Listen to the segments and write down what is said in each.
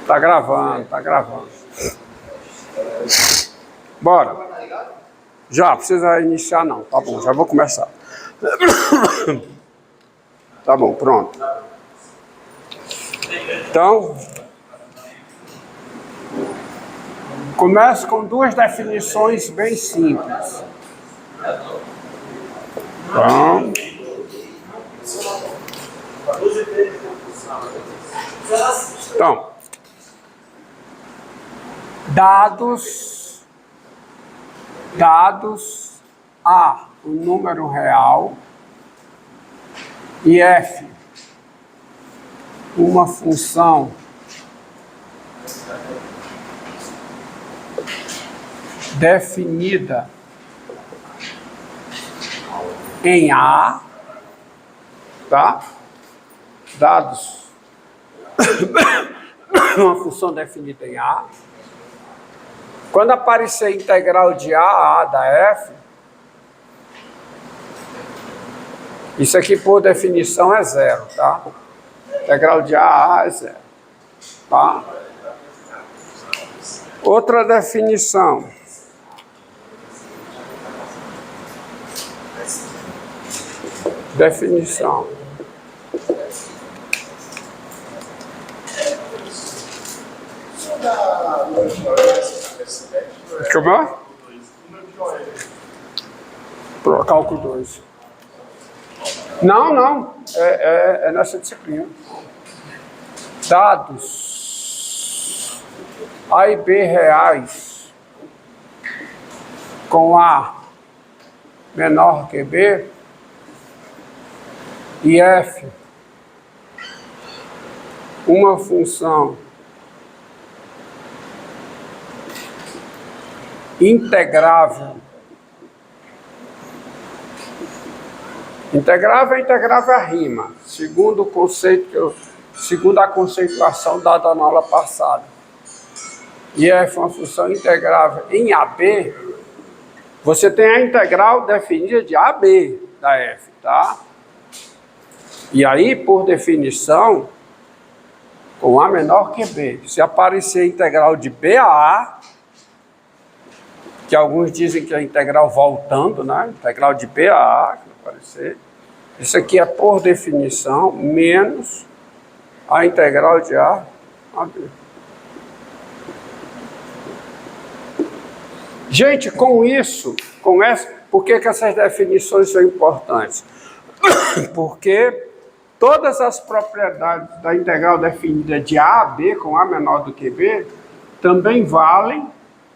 Tá gravando, tá gravando. Bora. Já, precisa iniciar não. Tá bom, já vou começar. Tá bom, pronto. Então, começo com duas definições bem simples. Então, dados A, o número real, e F, uma função definida em A, tá? Dados, uma função definida em A. Quando aparecer integral de A da F, isso aqui por definição é zero, tá? Integral de A é zero, tá? Outra definição. Como é? Pro cálculo 2. Não. É nessa disciplina. Dados A e B reais com A menor que B e F, uma função integrável. Integrável é integrável a rima, segundo o conceito segundo a conceituação dada na aula passada. E F é uma função integrável em AB. Você tem a integral definida de AB da F, tá? E aí, por definição, com A menor que B. Se aparecer a integral de B a A, que alguns dizem que é a integral voltando, né? Integral de B a A, que vai aparecer. Isso aqui é por definição, menos a integral de A a B. Gente, com isso, por que essas definições são importantes? Porque todas as propriedades da integral definida de A a B, com A menor do que B, também valem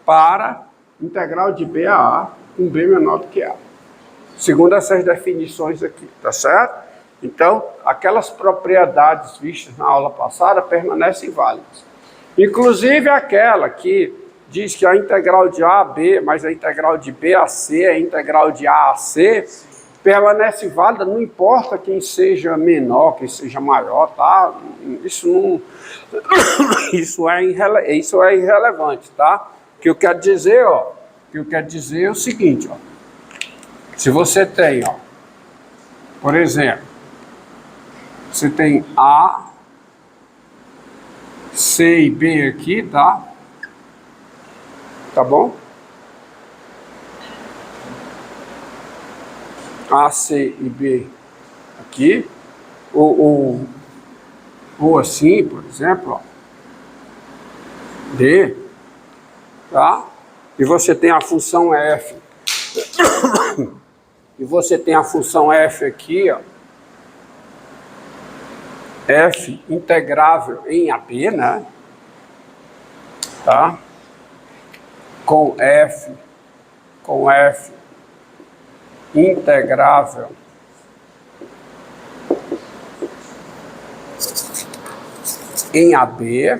para integral de B a A, com B menor do que A. Segundo essas definições aqui, tá certo? Então, aquelas propriedades vistas na aula passada permanecem válidas. Inclusive aquela que diz que a integral de A a B, mais a integral de B a C, a integral de A a C, permanece válida, não importa quem seja menor, quem seja maior, tá? Isso é irrelevante, tá? O que eu quero dizer, é o seguinte, ó. Se você tem, ó, por exemplo, você tem A, C e B aqui, tá? Tá bom? A, C e B aqui, ou assim, por exemplo, ó, D, tá? E você tem a função F. E você tem a função F aqui, ó. F integrável em AB, né? Tá? Com F integrável em AB,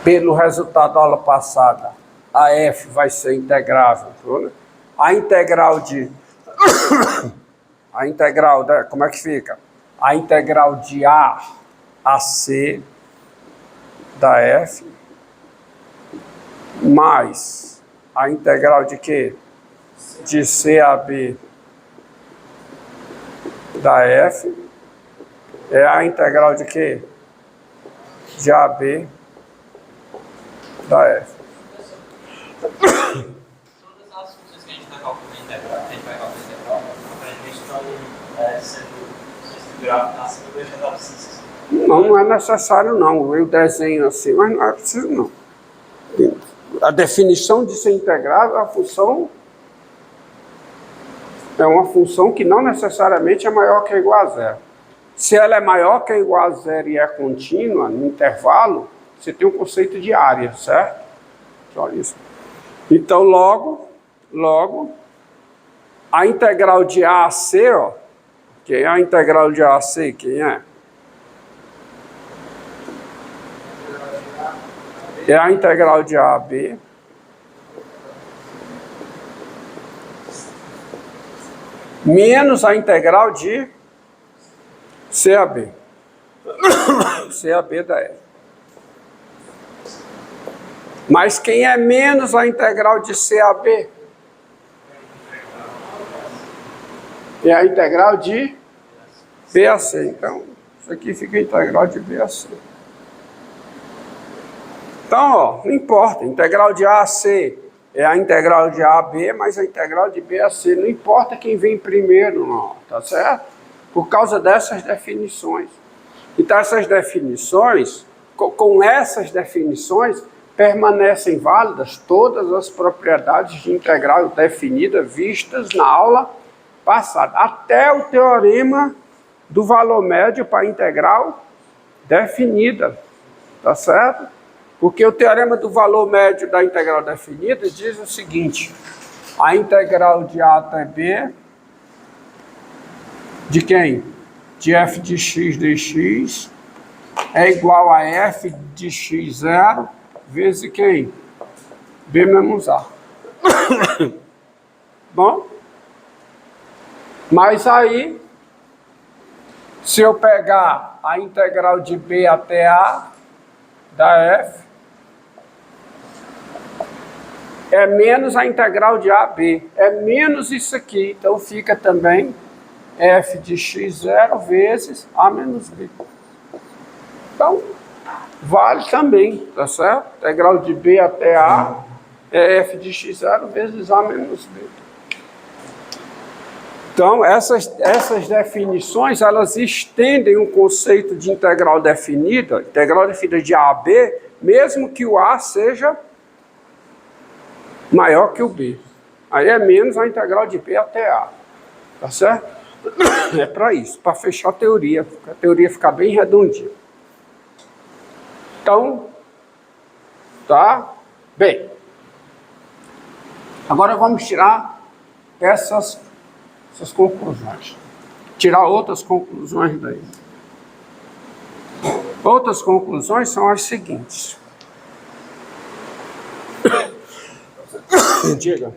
pelo resultado da aula passada, a F vai ser integrável, né? A integral como é que fica? A integral de A a C da F, mais a integral de quê? De C a B da F, é a integral de quê? de AB da F. Todas as funções que a gente está calculando integral, a gente vai calcular integral, aparentemente estão sendo estruturadas acima do eixo da abscissa. Não é necessário não, eu desenho assim, mas não é preciso não. A definição de ser integrável é uma função que não necessariamente é maior que ou igual a zero. Se ela é maior que ou igual a zero e é contínua, no intervalo, você tem o conceito de área, certo? Só isso. Então, logo, a integral de A a C, ó, quem é a integral de A a C? Quem é? É a integral de A a B menos a integral de C a B. C a B da F. Mas quem é menos a integral de C a B? É a integral de B a C. Então, isso aqui fica a integral de B a C. Então, ó, não importa, a integral de A a C é a integral de A a B, mas a integral de B a C. Não importa quem vem primeiro, não, tá certo? Por causa dessas definições. Então, essas definições, com essas definições, permanecem válidas todas as propriedades de integral definida vistas na aula passada, até o teorema do valor médio para a integral definida, tá certo? Porque o teorema do valor médio da integral definida diz o seguinte: a integral de A até B, de quem? De f de x dx, é igual a f de x0 vezes quem? B menos A. Bom? Mas aí, se eu pegar a integral de B até A da f, é menos a integral de A a B. É menos isso aqui. Então fica também f de x0 vezes A menos B. Então, vale também, tá certo? Integral de B até A é f de x0 vezes A menos B. Então, essas definições, elas estendem o conceito de integral definida de A a B, mesmo que o A seja maior que o B. Aí é menos a integral de B até A. Tá certo? É para isso, para fechar a teoria ficar bem redondinha. Então, tá? Bem, agora vamos tirar essas conclusões. Tirar outras conclusões daí. Outras conclusões são as seguintes. Diga.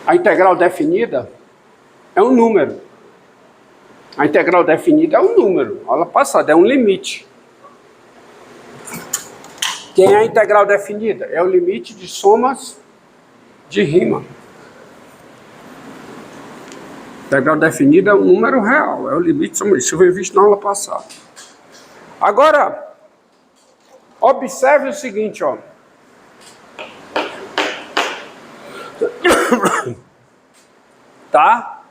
A integral definida é um número. A integral definida é um número. Aula passada, é um limite. Quem é a integral definida? É o limite de somas de rima. A integral definida é um número real. É o limite de somas de rima. Isso foi visto na aula passada. Agora, observe o seguinte, ó. Tá?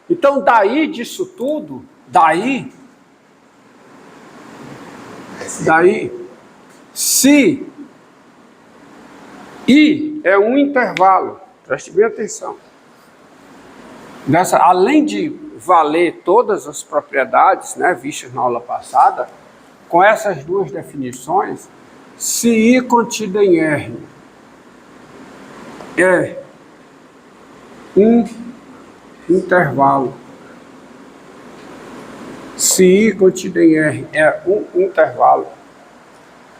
Então, daí disso tudo, daí, se I é um intervalo, preste bem atenção, além de valer todas as propriedades, né, vistas na aula passada, com essas duas definições, se I contido em R é um intervalo, se I contido em R é um intervalo,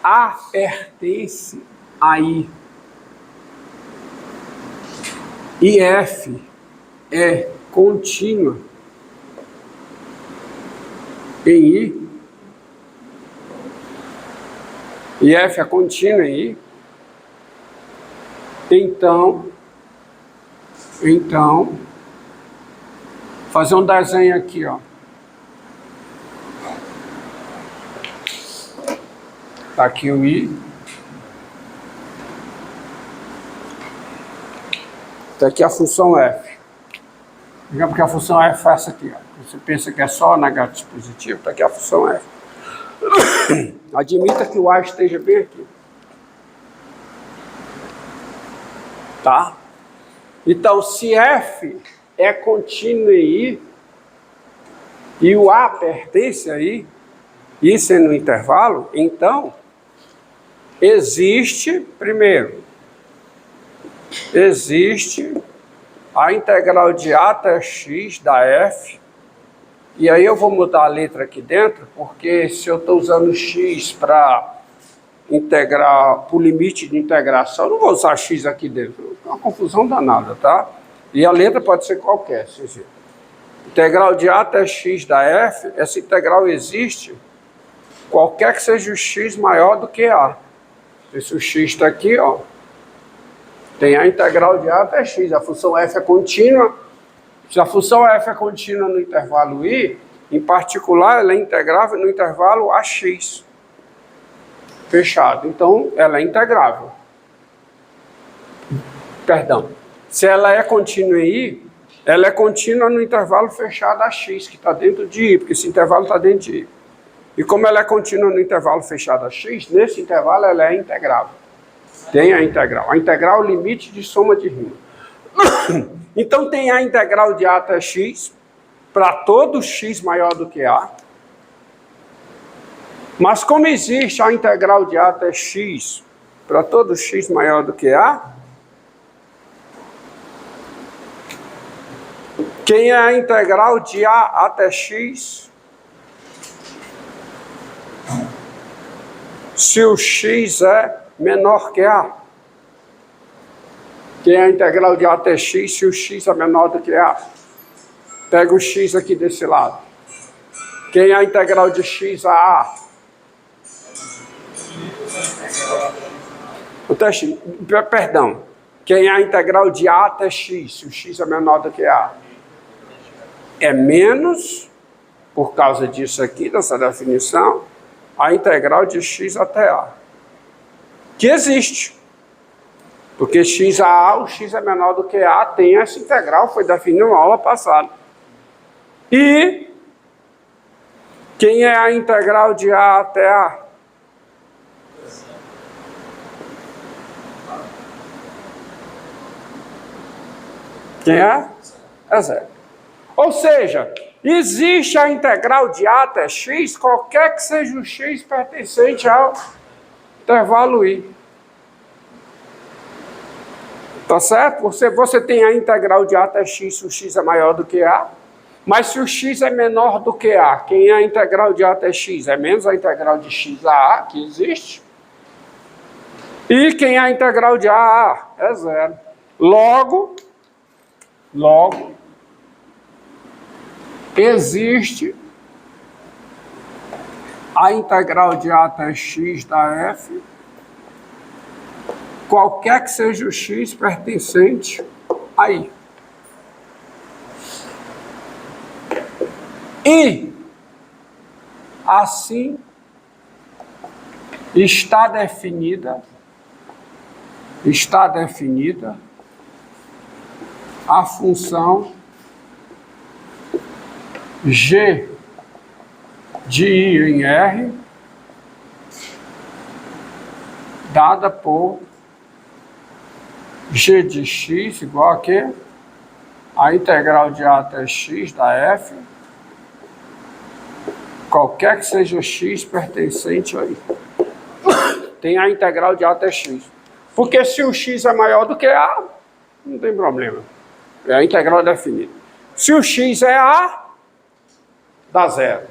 A pertence a I e F é contínua em I, e F é contínua em I, então, fazer um desenho aqui, ó. Está aqui o I. Está aqui a função f. Digamos que a função f é essa aqui. Ó. Você pensa que é só negativo positivo, está aqui a função f. Admita que o A esteja bem aqui. Tá? Então, se f é contínuo em I, e o A pertence a I, isso é no intervalo, então, primeiro, existe a integral de A até x da f, e aí eu vou mudar a letra aqui dentro, porque se eu estou usando x para integrar, por limite de integração, eu não vou usar x aqui dentro, é uma confusão danada, tá? E a letra pode ser qualquer, integral de A até x da f, essa integral existe qualquer que seja o x maior do que A. Se o x está aqui, ó, tem a integral de A até x, a função f é contínua. Se a função f é contínua no intervalo I, em particular, ela é integrável no intervalo AX. Fechado. Então, ela é integrável. Perdão. Se ela é contínua em I, ela é contínua no intervalo fechado AX, que está dentro de I, porque esse intervalo está dentro de I. E como ela é contínua no intervalo fechado AX, nesse intervalo ela é integrável. Tem a integral. A integral é o limite de soma de rima. Então tem a integral de A até x, para todo x maior do que A. Mas como existe a integral de A até x, para todo x maior do que A, quem é a integral de A até x, se o x é menor que A? Quem é a integral de A até x, se o x é menor do que A? Pega o x aqui desse lado. Quem é a integral de x a A? Perdão. Quem é a integral de A até x, se o x é menor do que A? É menos, por causa disso aqui, dessa definição, a integral de x até A. Que existe. Porque x a A, o x é menor do que A, tem essa integral, foi definida na aula passada. E quem é a integral de A até A? Quem é? É zero. Ou seja, existe a integral de A até x, qualquer que seja o x pertencente ao intervalo I. Tá certo? Você tem a integral de A até x se o x é maior do que A, mas se o x é menor do que A, quem é a integral de A até x? É menos a integral de x a A, que existe. E quem é a integral de A a A? É zero. Logo, existe a integral de A até x da f, qualquer que seja o x pertencente a I. E, assim, está definida a função g de I em R, dada por g de x igual a quê? A integral de A até x da f, qualquer que seja x pertencente a I. Tem a integral de A até x. Porque se o x é maior do que A, não tem problema. É a integral definida. Se o x é A, dá zero.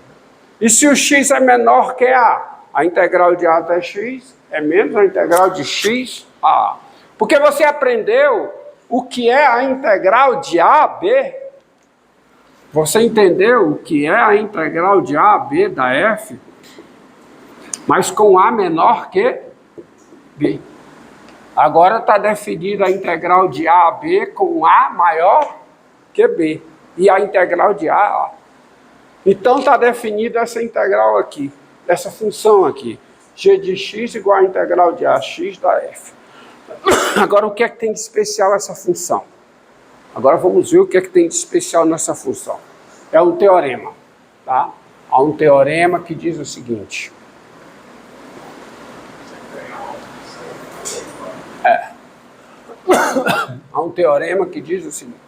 E se o x é menor que a integral de A até x é menos a integral de x a A. Porque você aprendeu o que é a integral de A a B. Você entendeu o que é a integral de A a B da f, mas com A menor que B. Agora está definida a integral de A a B com A maior que B. E a integral de A a A. Então está definida essa integral aqui, essa função aqui. g de x igual à integral de ax da f. Agora, o que é que tem de especial essa função? Agora vamos ver o que é que tem de especial nessa função. É um teorema, tá? Há um teorema que diz o seguinte. Há um teorema que diz o seguinte.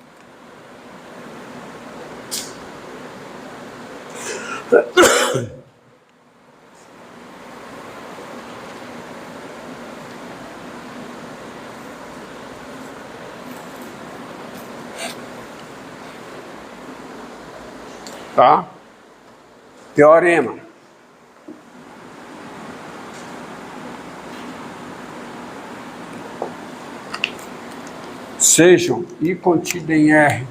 Tá? Teorema. Sejam I contido em R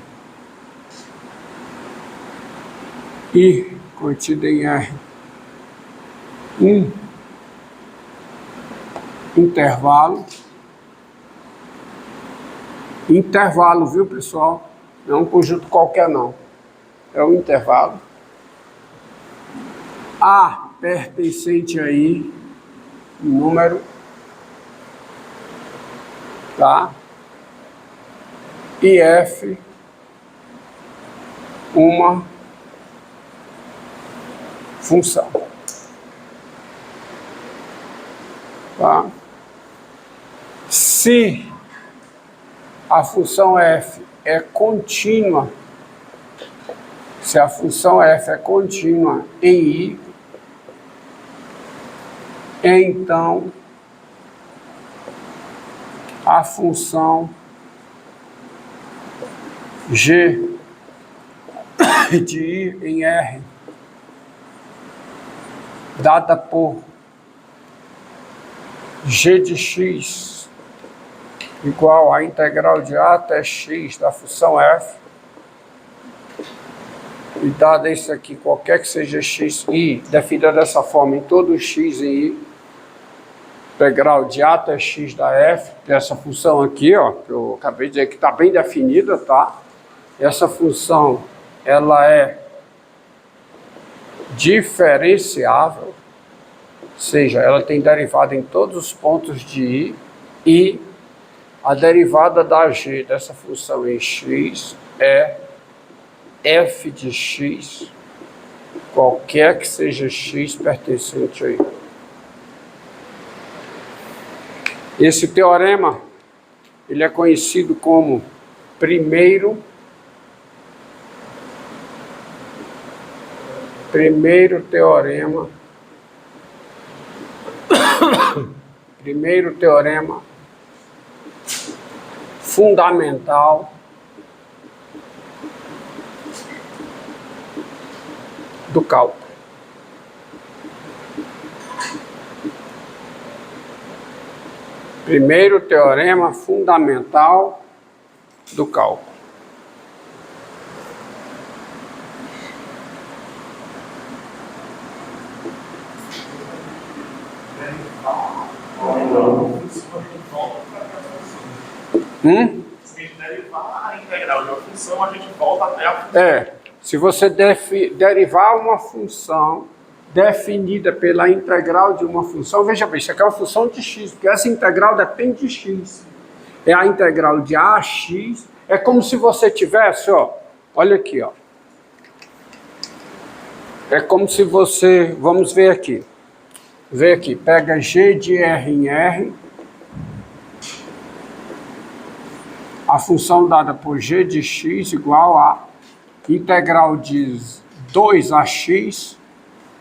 I contido em R um intervalo, viu, pessoal? Não é um conjunto qualquer, não. É um intervalo. A pertencente a I, número, tá? E F, uma função. Tá? Se a função f é contínua, se a função f é contínua em I, então a função g de I em R, dada por g de x igual à integral de a até x da função f, e dada isso aqui, qualquer que seja x, i, definida dessa forma em todo x em i, integral de a até x da f, dessa função aqui, ó, que eu acabei de dizer que está bem definida, tá? Essa função, ela é diferenciável, ou seja, ela tem derivada em todos os pontos de i, e a derivada da g dessa função em x é f de x, qualquer que seja x pertencente a i. Esse teorema, ele é conhecido como primeiro teorema fundamental do cálculo. Primeiro teorema fundamental do cálculo. Se a gente derivar a integral de uma função, a gente volta até a função. Se você derivar uma função definida pela integral de uma função, veja bem, isso aqui é uma função de x, porque essa integral depende de x. É a integral de ax, é como se você tivesse, ó, olha aqui, ó. É como se você, vamos ver aqui. Vê aqui, pega g de r em R, a função dada por g de x igual a integral de 2ax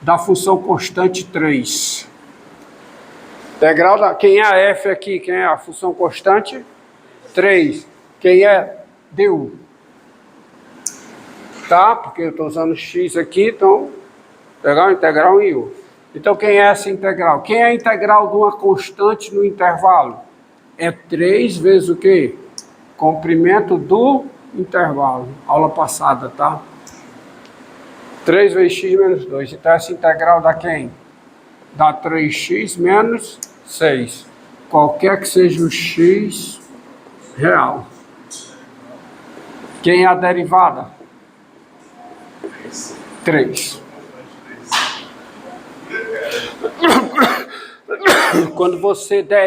da função constante 3. Integral da... Quem é a f aqui? Quem é a função constante? 3. Quem é? du. Tá? Porque eu estou usando x aqui, então pegar o integral em u. Então quem é essa integral? Quem é a integral de uma constante no intervalo? É 3 vezes o quê? Comprimento do intervalo. Aula passada, tá? 3 vezes x menos 2. Então essa integral dá quem? Dá 3x menos 6. Qualquer que seja o x real. Quem é a derivada? 3. quando você der